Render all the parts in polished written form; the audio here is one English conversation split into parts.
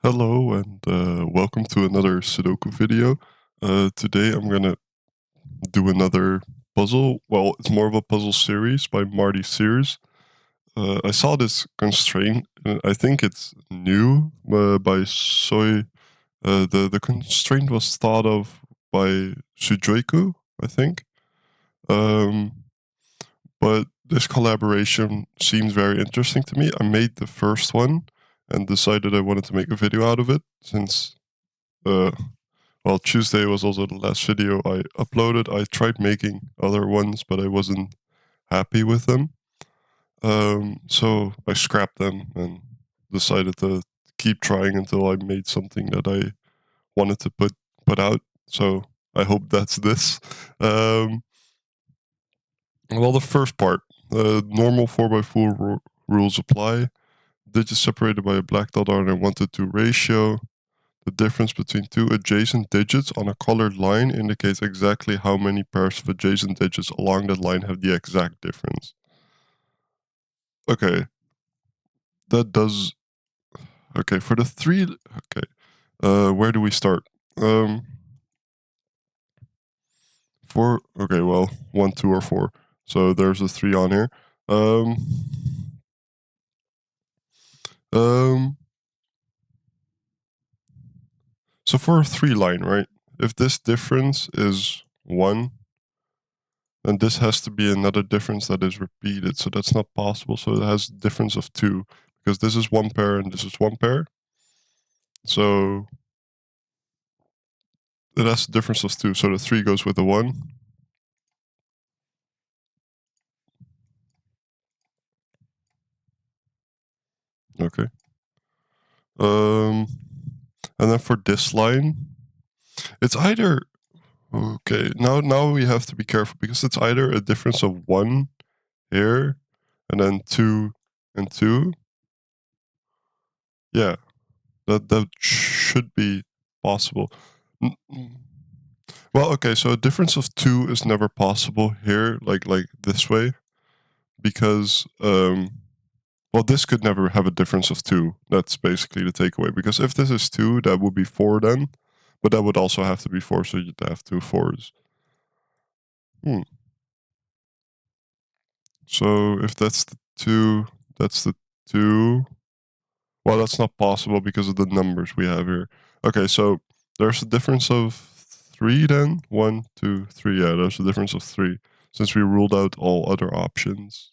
Hello and welcome to another Sudoku video. Today I'm gonna do another puzzle. Well, it's more of a puzzle series by Marty Sears. I saw this constraint, and I think it's new by Soy. The constraint was thought of by Sujoyku, I think. Um, but this collaboration seems very interesting to me. I made the first one and decided I wanted to make a video out of it since. Uh, Well, Tuesday was also the last video I uploaded. I tried making other ones, but I wasn't happy with them. So I scrapped them and decided to keep trying until I made something that I wanted to put out. So I hope that's this. Well, the first part, normal 4x4 rules apply. Digits separated by a black dot are in a 1:2 ratio. The difference between two adjacent digits on a colored line indicates exactly how many pairs of adjacent digits along that line have the exact difference. Okay, that does. Okay, for the three. Okay, where do we start? Um, four. Okay, well, 1, 2, or 4. So there's a 3 on here. Um, um, so for a 3 line, right? If this difference is 1, then this has to be another difference that is repeated. So that's not possible. So it has a difference of 2 because this is 1 pair and this is 1 pair. So it has a difference of 2. So the 3 goes with the 1. Okay. And then for this line, it's either okay. Now we have to be careful because it's either a difference of 1 here and then 2 and 2. Yeah, that should be possible. Well, okay, so a difference of 2 is never possible here, like this way, because well, this could never have a difference of 2. That's basically the takeaway. Because if this is 2, that would be 4 then, but that would also have to be 4, so you'd have 2 4s. Hmm. So if that's the 2, that's the 2. Well, that's not possible because of the numbers we have here. Okay, so there's a difference of 3 then? 1, 2, 3. Yeah, there's a difference of 3 since we ruled out all other options.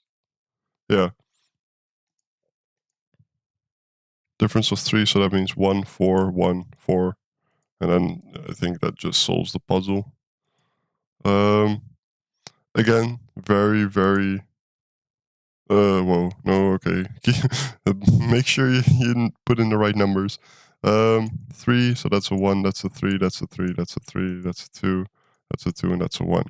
Yeah. Difference of 3, so that means 1, 4, 1, 4. And then I think that just solves the puzzle. Um, Again, very, very. Whoa, no, okay. Make sure you put in the right numbers. 3, so that's a 1, that's a 3, that's a 3, that's a 3, that's a 2, that's a 2, and that's a 1.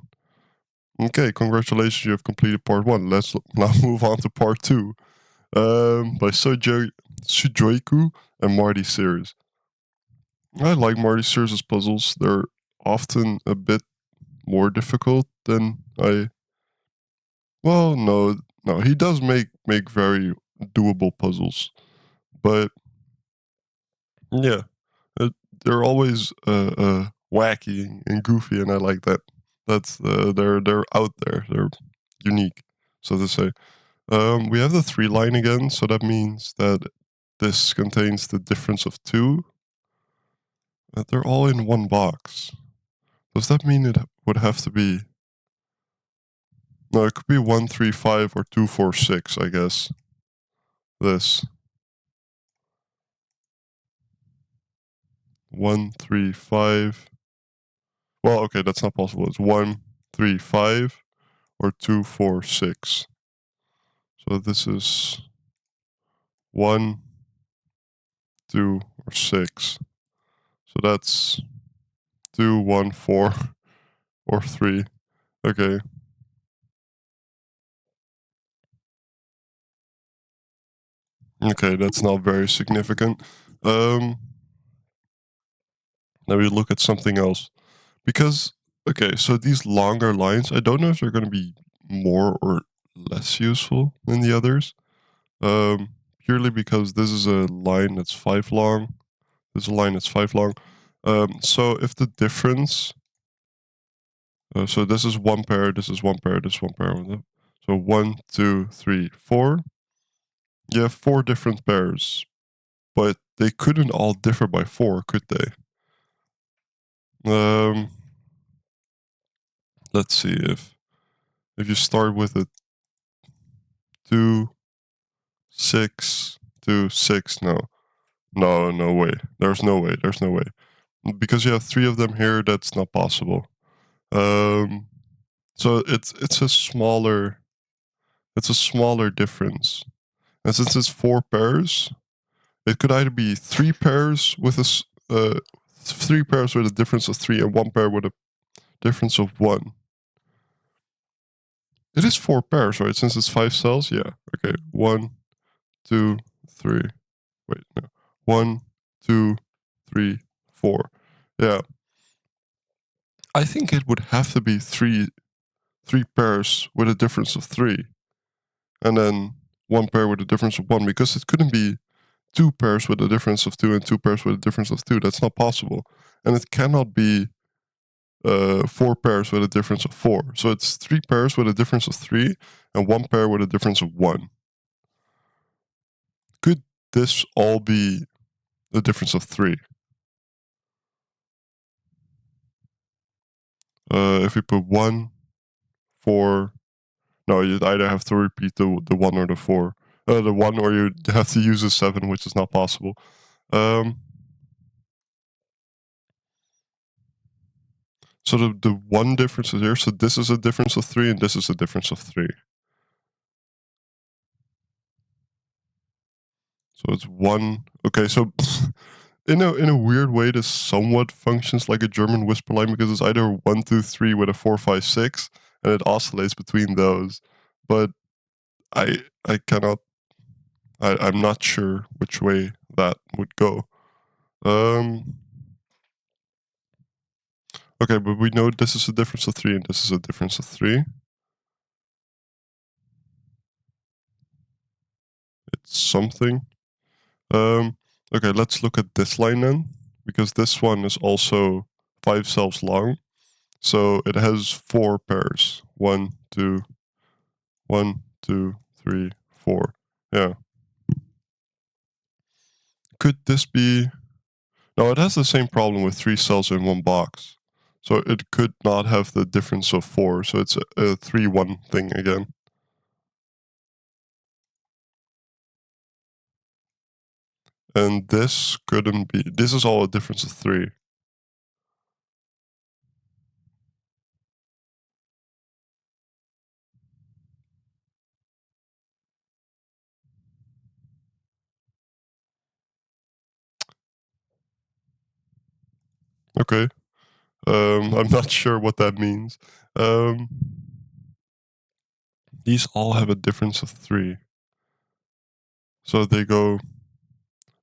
Okay, congratulations, you have completed part 1. Let's now move on to part 2. By Sujoyku and Marty Sears. I like Marty Sears' puzzles. They're often a bit more difficult than I. Well, no, he does make very doable puzzles, but yeah, uh, they're always wacky and goofy, and I like that. That's they're out there. They're unique, so to say. We have the 3 line again, so that means that this contains the difference of 2. They're all in one box. Does that mean it would have to be? No, it could be 1, 3, 5, or 2, 4, 6, I guess. This. 1, 3, 5. Well, okay, that's not possible. It's 1, 3, 5, or 2, 4, 6. So this is 1, 2, or 6. So that's 2, 1, 4, or 3. Okay. Okay, that's not very significant. Um, Let me look at something else. Because, okay, so these longer lines, I don't know if they're going to be more or less useful than the others. Purely because this is a line that's 5 long, There's a line that's 5 long. So if the difference... so this is one pair, this is one pair, this is one pair. So 1, 2, 3, 4. You have 4 different pairs, but they couldn't all differ by 4, could they? Let's see if you start with a 2, 6, 2, 6. No way. There's no way. There's no way. Because you have 3 of them here, that's not possible. So it's a smaller difference. And since it's 4 pairs, it could either be 3 pairs with 3 pairs with a difference of 3 and 1 pair with a difference of 1. It is 4 pairs, right? Since it's 5 cells? Yeah. Okay. 1, 2, 3. Wait, no. 1, 2, 3, 4. Yeah. I think it would have to be three pairs with a difference of 3. And then 1 pair with a difference of 1, because it couldn't be 2 pairs with a difference of 2 and 2 pairs with a difference of 2. That's not possible. And it cannot be 4 pairs with a difference of 4. So it's 3 pairs with a difference of 3 and 1 pair with a difference of 1. Could this all be a difference of 3? If we put 1, 4... No, you'd either have to repeat the 1 or the 4. The 1, or you have to use a 7, which is not possible. So the 1 difference is here. So this is a difference of 3, and this is a difference of 3. So it's 1. Okay, so in a weird way, this somewhat functions like a German whisper line, because it's either 1, 2, 3 with a 4, 5, 6, and it oscillates between those. But I cannot... I'm not sure which way that would go. Okay, but we know this is a difference of 3 and this is a difference of 3. It's something. Okay, let's look at this line then, because this one is also 5 cells long. So it has 4 pairs. 1, 2, 1, 2, 3, 4. Yeah. Could this be... No, it has the same problem with 3 cells in one box. So it could not have the difference of 4. So it's a 3, 1 thing again. And this couldn't be... This is all a difference of 3. Okay. I'm not sure what that means. These all have a difference of 3. So they go...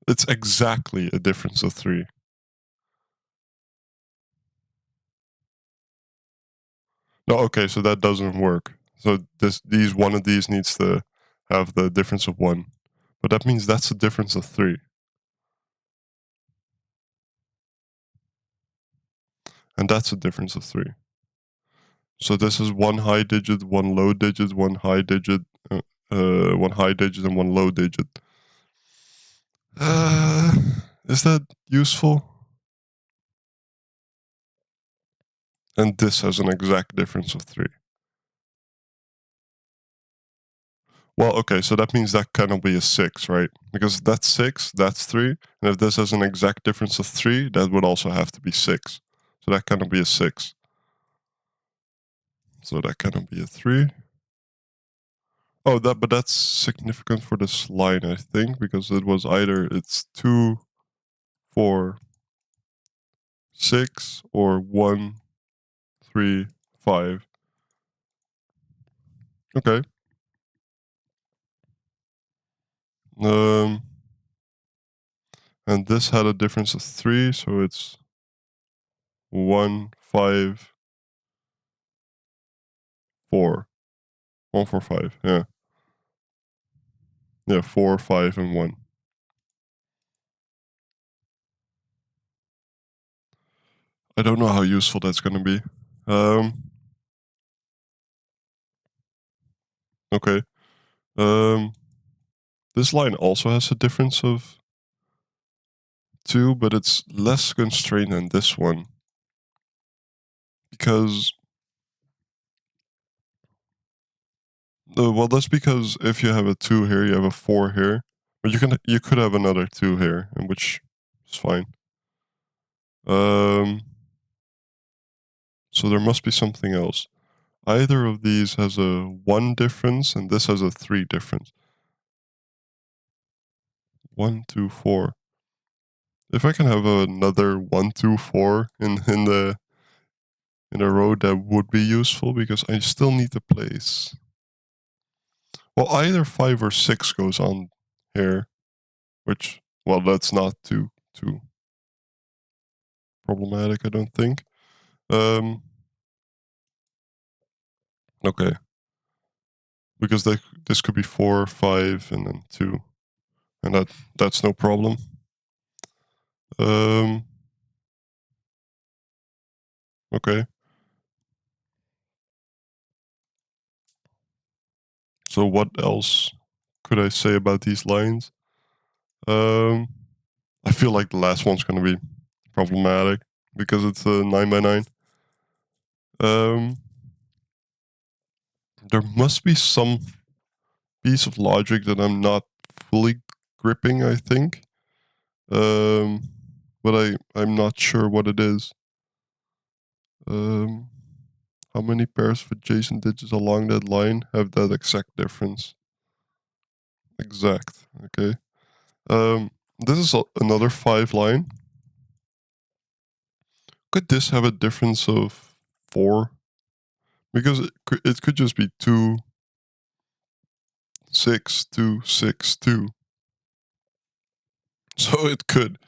It's exactly a difference of 3. No, okay, so that doesn't work. So one of these needs to have the difference of 1. But that means that's a difference of 3. And that's a difference of 3. So this is 1 high digit, 1 low digit, 1 high digit, 1 high digit, and 1 low digit. Is that useful? And this has an exact difference of 3. Well, okay, so that means that cannot be a 6, right? Because that's 6, that's 3. And if this has an exact difference of 3, that would also have to be 6. So that cannot be a 6. So that cannot be a 3. Oh, but that's significant for this line, I think, because it was either it's 2, 4, 6, or 1, 3, 5. Okay. And this had a difference of 3, so it's 1, 5, 4. 1, 4, 5, yeah. Yeah, 4, 5, and 1. I don't know how useful that's going to be. Um, okay. Um, this line also has a difference of 2, but it's less constrained than this one. Because, well, that's because if you have a 2 here, you have a 4 here. But you could have another 2 here, and which is fine. So there must be something else. Either of these has a 1 difference, and this has a 3 difference. 1, 2, 4. If I can have another 1, 2, 4 in a row, that would be useful because I still need to place. Well, either 5 or 6 goes on here, which, well, that's not too problematic, I don't think. Okay, because this could be 4, 5, and then 2, and that's no problem. Okay. So what else could I say about these lines? I feel like the last one's gonna be problematic because it's a 9 by 9. Um, there must be some piece of logic that I'm not fully gripping, I think. But I'm not sure what it is. Um, how many pairs of adjacent digits along that line have that exact difference? Exact. Okay. This is another 5 line. Could this have a difference of 4? Because it could just be 2, 6, 2, 6, 2. So it could.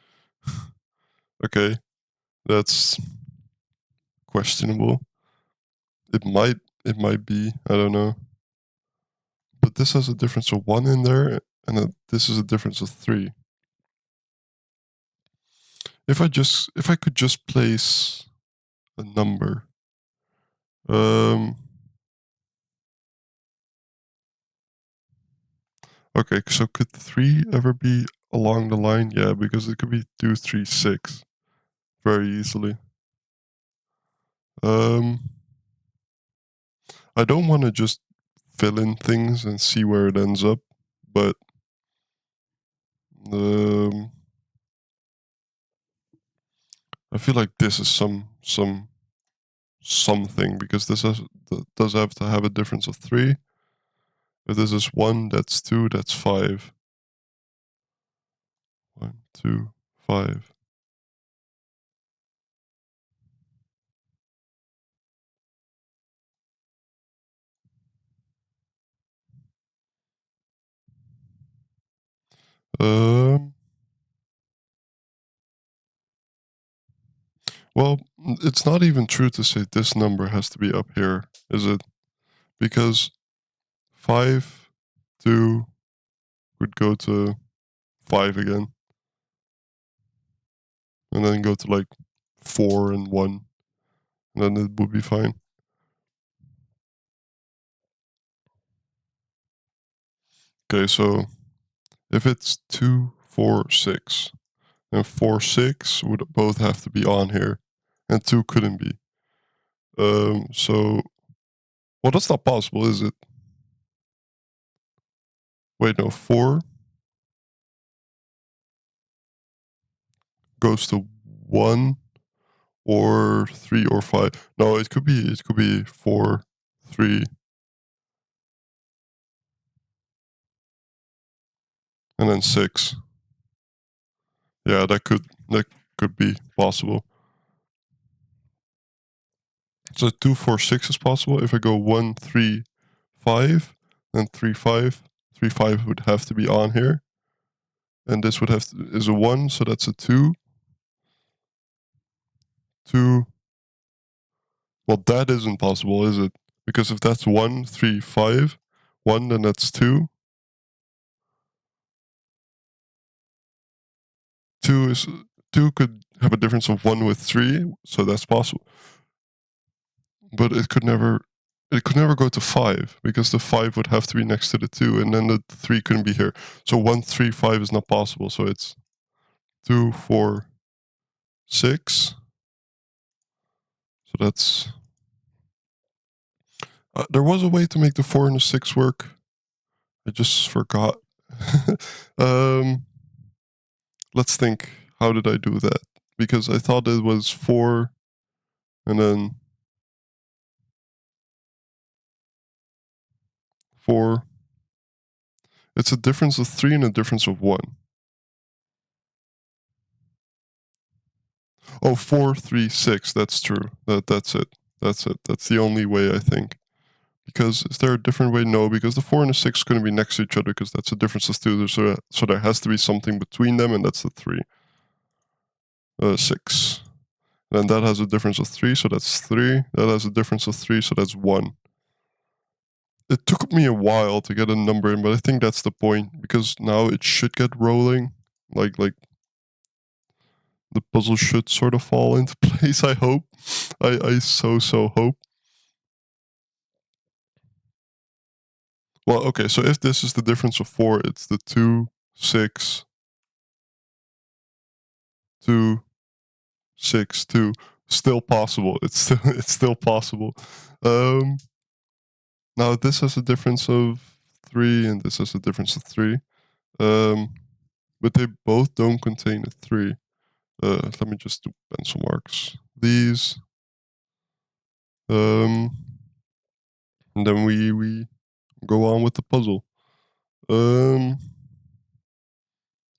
Okay, that's questionable. It might be. I don't know. But this has a difference of 1 in there, and this is a difference of 3. If I could just place a number. Um. Okay, so could 3 ever be along the line? Yeah, because it could be 2, 3, 6 very easily. Um. I don't want to just fill in things and see where it ends up, but um, I feel like this is something because does have to have a difference of 3. If this is 1, that's 2, that's 5. 1, 2, 5. Um, well, it's not even true to say this number has to be up here, is it? Because 5, 2 would go to 5 again, and then go to like 4 and 1, and then it would be fine. Okay, so if it's 2, 4, 6, and 4, 6 would both have to be on here, and 2 couldn't be. So, well, that's not possible, is it? Wait, no, 4 goes to 1 or 3 or 5. No, it could be 4, 3, and then 6. Yeah, that could be possible. So 2, 4, 6 is possible. If I go 1, 3, 5, then 3, 5, 3, 5 would have to be on here. And this would have to, is a 1, so that's a 2. 2. Well, that isn't possible, is it? Because if that's 1, 3, 5, 1, then that's 2. 2 is 2 could have a difference of 1 with 3, so that's possible. But it could never go to 5, because the 5 would have to be next to the 2, and then the 3 couldn't be here. So 1, 3, 5 is not possible, so it's 2, 4, 6. So that's... there was a way to make the 4 and the 6 work. I just forgot. um, let's think. How did I do that? Because I thought it was 4, and then 4. It's a difference of 3 and a difference of 1. Oh, 4, 3, 6. That's true. That's it. That's it. That's the only way, I think. Because is there a different way? No, because the 4 and the 6 couldn't be next to each other, because that's a difference of 2. So there has to be something between them, and that's the 3. 6. Then that has a difference of 3, so that's 3. That has a difference of 3, so that's 1. It took me a while to get a number in, but I think that's the point, because now it should get rolling. Like the puzzle should sort of fall into place, I hope. I so hope. Well, okay, so if this is the difference of 4, it's the 2, 6, 2, 6, 2. Still possible. It's still possible. Now this has a difference of 3, and this has a difference of 3. But they both don't contain a 3. Let me just do pencil marks. These. And then we go on with the puzzle.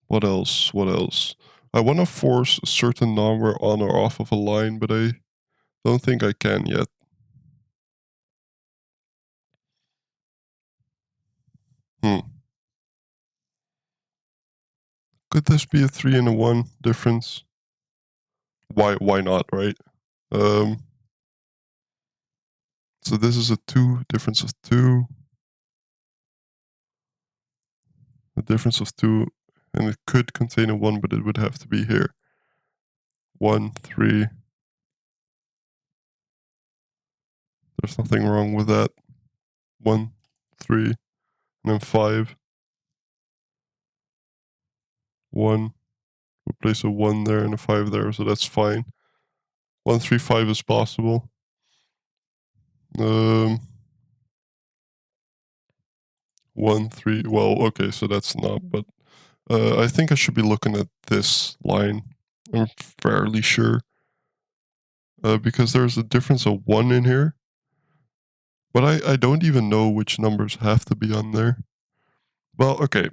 What else? What else? I want to force a certain number on or off of a line, but I don't think I can yet. Hmm. Could this be a 3 and a 1 difference? Why not, right? Um, so this is a 2, difference of 2, a difference of 2, and it could contain a 1, but it would have to be here. 1, 3. There's nothing wrong with that. 1, 3, and then 5. 1. We place a 1 there and a 5 there, so that's fine. 1, 3, 5 is possible. 1, 3. Well, okay, so that's not, but I think I should be looking at this line. I'm fairly sure. Because there's a difference of 1 in here. But I don't even know which numbers have to be on there. Well, okay.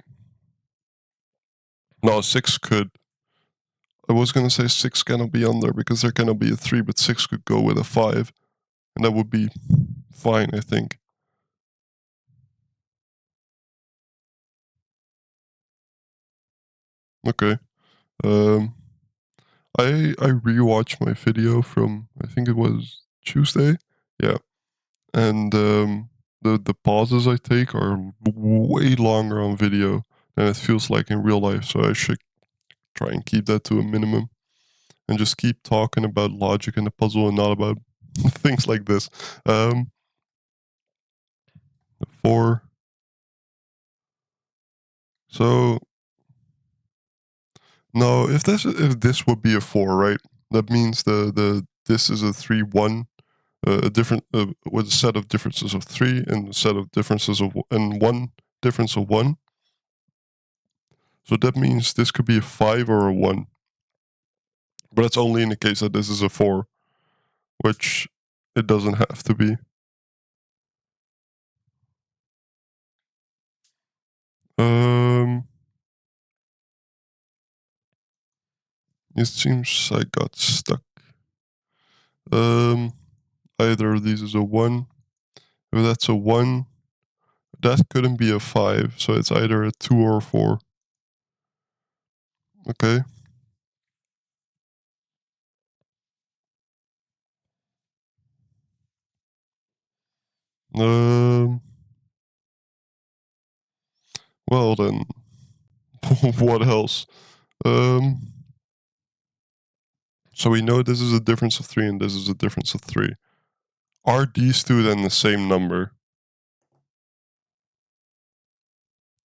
No, 6 could. I was gonna say 6 cannot be on there because there cannot be a 3, but 6 could go with a 5. And that would be fine, I think. Okay. Um, I rewatched my video from, I think it was Tuesday. Yeah. And the pauses I take are way longer on video than it feels like in real life. So I should try and keep that to a minimum and just keep talking about logic in the puzzle and not about things like this. 4. So no, if this would be a 4, right? That means this is a 3 1, a different with a set of differences of 3 and a set of differences of and 1 difference of 1. So that means this could be a 5 or a 1. But it's only in the case that this is a 4, which it doesn't have to be. Um, it seems I got stuck. Um, either of these is a 1. If that's a 1, that couldn't be a 5, so it's either a 2 or a 4. Okay. Um, well then, what else? Um, So we know this is a difference of 3 and this is a difference of 3. Are these two then the same number?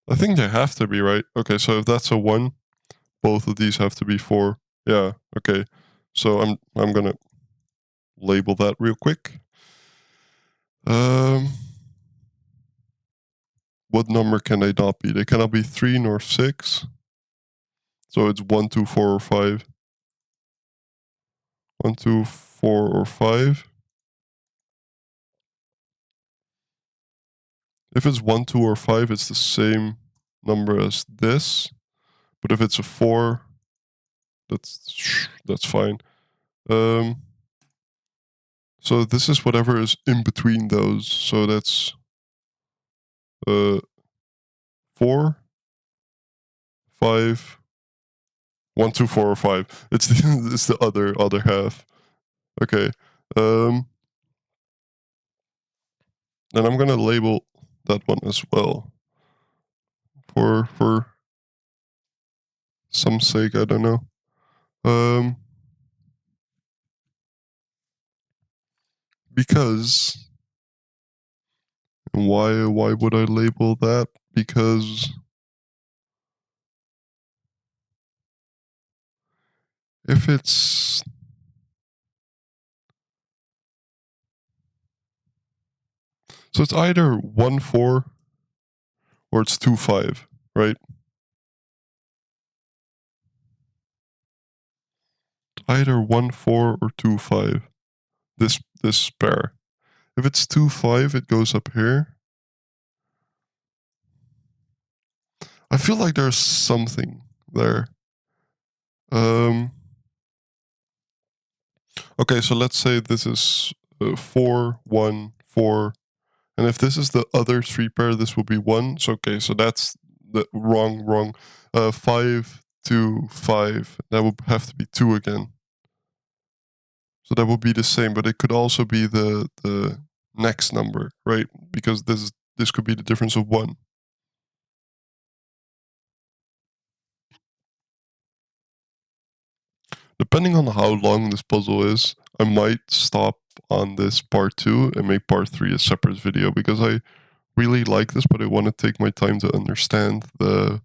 I think they have to be, right? Okay, so if that's a 1, both of these have to be 4. Yeah, okay. So I'm gonna label that real quick. What number can they not be? They cannot be 3 nor 6. So it's 1, 2, 4, or 5. 1, 2, 4, or 5. If it's 1, 2, or 5, it's the same number as this. But if it's a 4, that's fine. So this is whatever is in between those. So that's 4, 5, 1, 2, 4, or 5. It's it's the other half. Okay. Then I'm gonna label that one as well. For some sake, I don't know. Because why would I label that? Because if it's so it's either 1, 4 or it's 2, 5, right? Either 1, 4 or 2, 5. This pair. If it's 2, 5, it goes up here. I feel like there's something there. Okay, so let's say this is 4, 1, 4. And if this is the other 3 pair, this will be 1. So, okay, so that's the wrong. 5, 2, 5. That would have to be 2 again. So that would be the same, but it could also be the next number, right? Because this could be the difference of 1. Depending on how long this puzzle is, I might stop on this part 2 and make part 3 a separate video because I really like this, but I want to take my time to understand the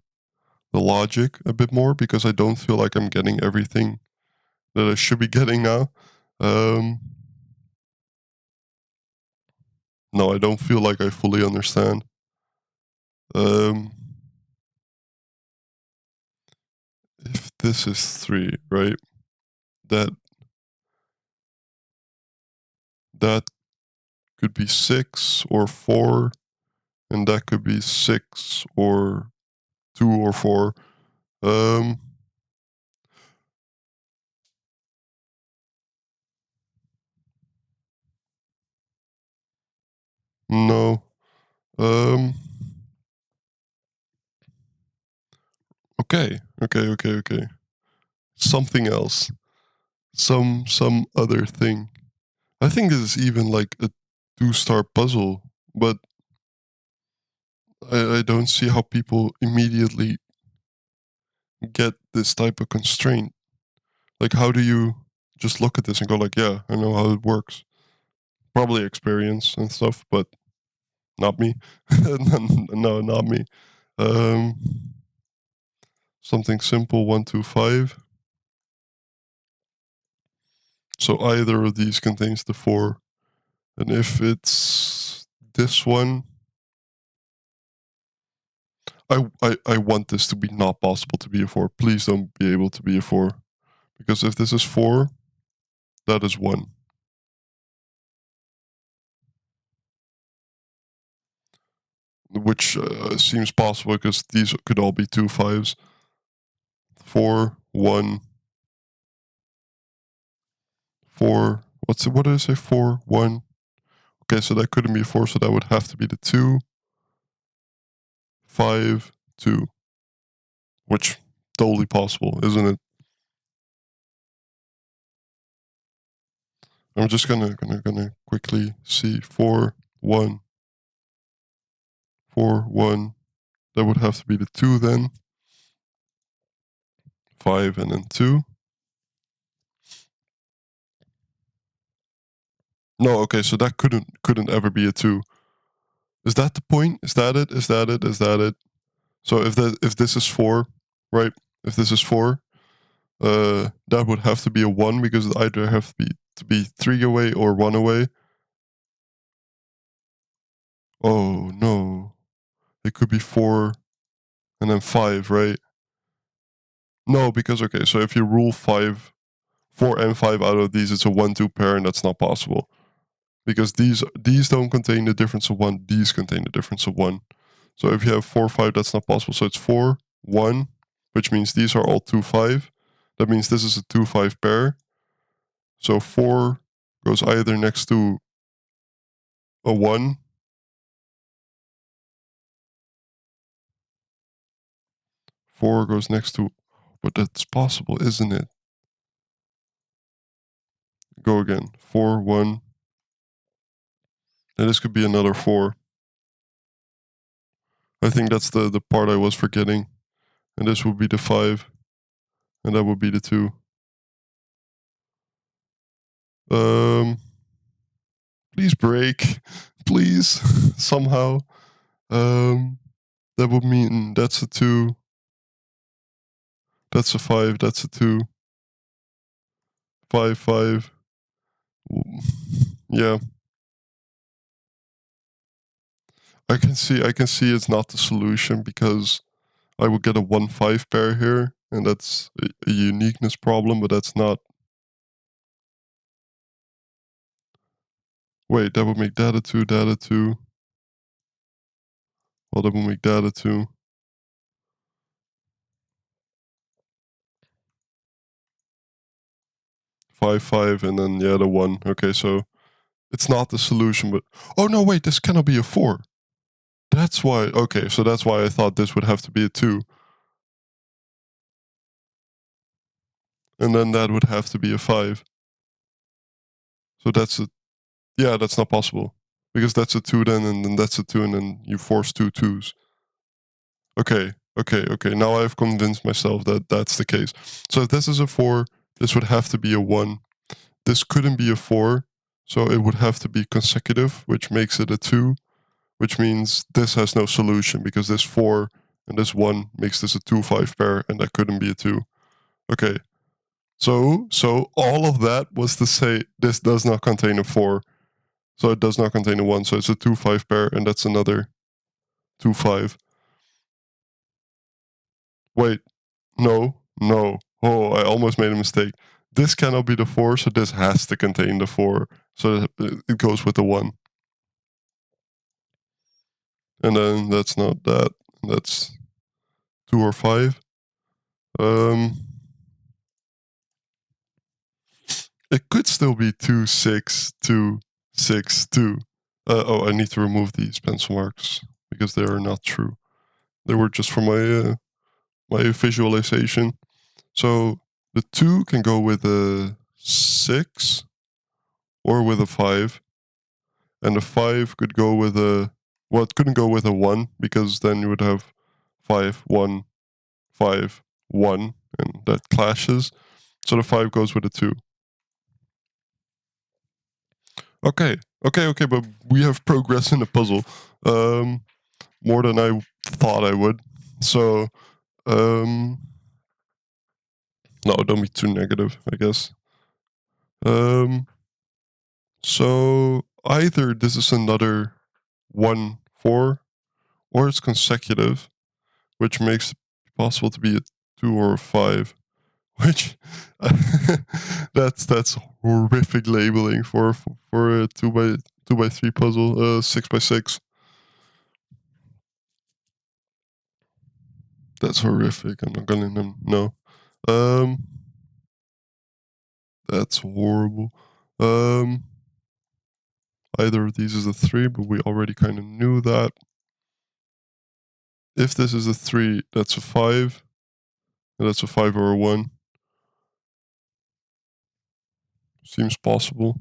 logic a bit more because I don't feel like I'm getting everything that I should be getting now. Um, no, I don't feel like I fully understand. Um, if this is 3, right? That that could be 6 or 4, and that could be 6 or 2 or 4. Um, no. Um, okay. Something else. Some other thing. I think this is even like a 2-star puzzle, but I don't see how people immediately get this type of constraint. Like, how do you just look at this and go like, yeah, I know how it works? Probably experience and stuff, but not me. No, not me. Um, something simple, 1, 2, 5. So either of these contains the 4. And if it's this one, I want this to be not possible to be a 4. Please don't be able to be a 4. Because if this is 4, that is 1. Which seems possible because these could all be 2 5s. 4, 1, 4. What did I say? 4, 1. Okay, so that couldn't be 4, so that would have to be the 2, 5, 2. Which totally possible, isn't it? I'm just gonna quickly see 4, 1, 4, 1. That would have to be the 2 then. 5 and then 2. No, okay, so that couldn't ever be a 2. Is that the point? Is that it? Is that it? Is that it? So if this is 4, right? If this is 4, that would have to be a 1 because it either have to be 3 away or 1 away. Oh, no. It could be 4 and then 5, right? No, because okay, so if you rule 5, 4 and 5 out of these, it's a 1-2 pair, and that's not possible. Because these don't contain the difference of 1, these contain the difference of 1. So if you have 4, 5, that's not possible. So it's 4, 1, which means these are all 2, 5. That means this is a 2, 5 pair. So 4 goes either next to a 1. 4 goes next to, but that's possible, isn't it? Go again. 4, 1. And this could be another 4. I think that's the part I was forgetting. And this would be the 5. And that would be the 2. Um, please break. Please. Somehow. Um, that would mean that's a 2. That's a 5. That's a 2. 5, 5. Yeah. I can see it's not the solution because I would get a 1-5 pair here, and that's a uniqueness problem, but that's not. Wait, that would make that a 2, that a 2. Well, that would make that a 2. 5, 5, and then, yeah, the 1. Okay, so it's not the solution, but. Oh, no, wait, this cannot be a 4. That's why. Okay, so that's why I thought this would have to be a 2. And then that would have to be a 5. So that's a. Yeah, that's not possible. Because that's a 2 then, and then that's a 2, and then you force 2 2s. Okay, okay, okay. Now I've convinced myself that that's the case. So if this is a 4, this would have to be a 1. This couldn't be a 4, so it would have to be consecutive, which makes it a 2, which means this has no solution because this 4 and this 1 makes this a 2-5 pair, and that couldn't be a 2. Okay, so all of that was to say this does not contain a 4, so it does not contain a 1, so it's a 2-5 pair, and that's another 2-5. Wait, no, no. Oh, I almost made a mistake. This cannot be the 4, so this has to contain the 4. So it goes with the 1. And then that's not that. That's 2 or 5. Um, it could still be 2, 6, 2, 6, 2. Oh, I need to remove these pencil marks because they are not true. They were just for my visualization. So the 2 can go with a 6 or with a 5. And a 5 could go with a. Well, it couldn't go with a 1 because then you would have 5, 1, 5, 1, and that clashes. So the 5 goes with a 2. Okay, okay, but we have progress in the puzzle. More than I thought I would. So, no, don't be too negative, I guess. Um, so either this is another 1, 4, or it's consecutive, which makes it possible to be a 2 or a 5. Which that's horrific labeling for a 2 by 3 puzzle, 6 by 6. That's horrific. I'm not gonna no. Um, that's horrible. Um, either of these is a 3, but we already kind of knew that. If this is a 3, that's a 5. And that's a 5 or a 1. Seems possible.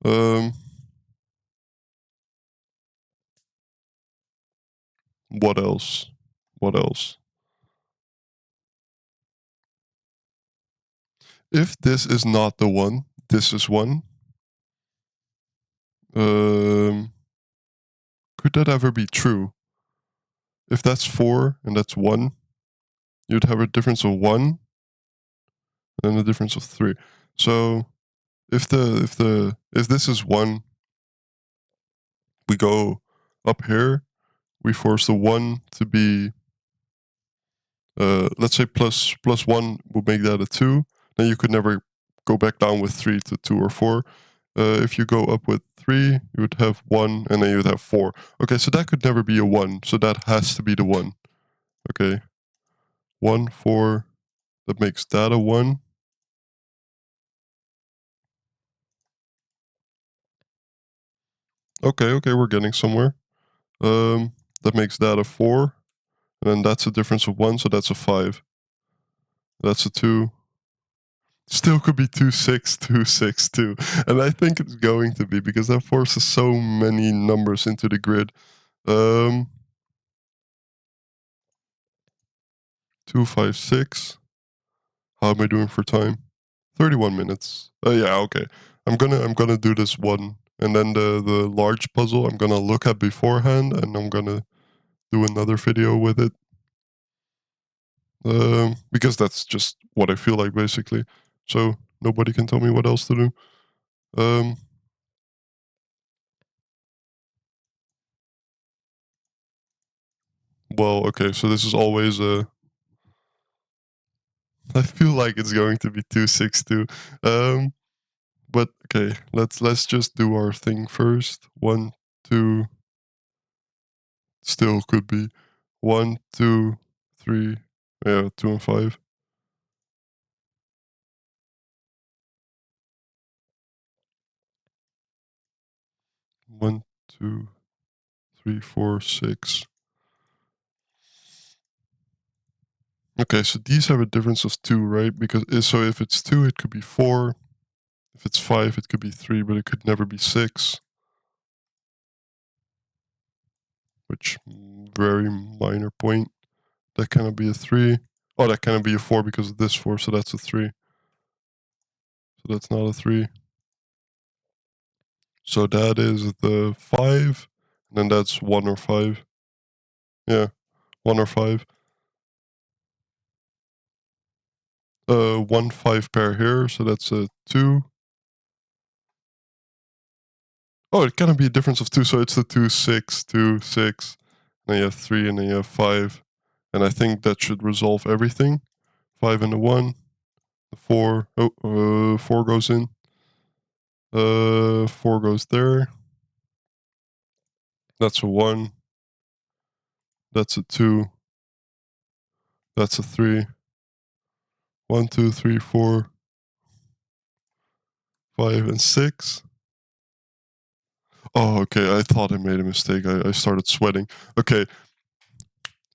Um, what else? What else? If this is not the one, this is one. Um, could that ever be true? If that's 4 and that's 1, you'd have a difference of 1 and a difference of 3. So if this is 1, we go up here, we force the 1 to be let's say plus 1 would make that a 2, then you could never go back down with 3 to 2 or 4. If you go up with 3, you would have 1, and then you would have 4. Okay, so that could never be a 1, so that has to be the 1. Okay, 1, 4, that makes that a 1. Okay, we're getting somewhere. That makes that a 4, and then that's a difference of 1, so that's a 5. That's a 2. Still could be 2, 6, 2, 6, 2. And I think it's going to be because that forces so many numbers into the grid. 2, 5, 6. How am I doing for time? 31 minutes. Yeah, okay. I'm gonna do this one. And then the large puzzle I'm gonna look at beforehand and I'm gonna do another video with it. Because that's just what I feel like basically. So nobody can tell me what else to do. Um well, okay, so this is always a I feel like it's going to be 262. But okay, let's just do our thing first. 1, 2, still could be 1, 2, 3. Yeah, 2 and 5. 1, 2, 3, 4, 6. Okay, so these have a difference of 2, right? Because so if it's 2, it could be 4. If it's 5, it could be 3, but it could never be 6. Which very minor point. That cannot be a 3. Oh, that cannot be a 4 because of this 4, so that's a 3. So that's not a 3. So that is the 5, and then that's 1 or 5. Yeah, 1 or 5. 1, 5 pair here, so that's a 2. Oh, it cannot be a difference of 2, so it's the 2, 6, 2, 6. Then you have 3, and then you have 5. And I think that should resolve everything. 5 and a 1. The 4. Oh, 4 goes in. 4 goes there. That's a 1. That's a 2. That's a 3. 1, 2, 3, 4, 5, and 6. Oh, okay. I thought I made a mistake. I started sweating. Okay,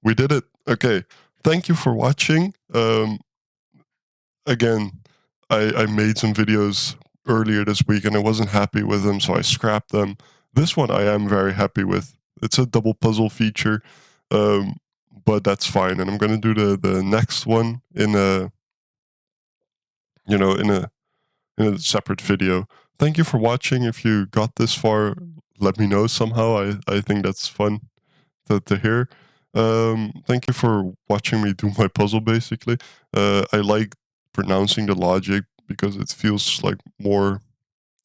we did it. Okay, thank you for watching. Again, I made some videos earlier this week and I wasn't happy with them, so I scrapped them. This one I am very happy with. It's a double puzzle feature, um, but that's fine. And I'm gonna do the next one in a you know in a separate video. Thank you for watching. If you got this far, let me know somehow. I think that's fun to hear. Thank you for watching me do my puzzle basically. I like pronouncing the logic because it feels like more,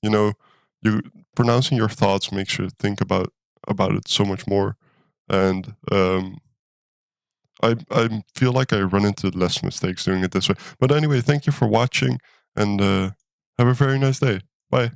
you know, you pronouncing your thoughts makes you think about it so much more. And I feel like I run into less mistakes doing it this way. But anyway, thank you for watching and have a very nice day. Bye.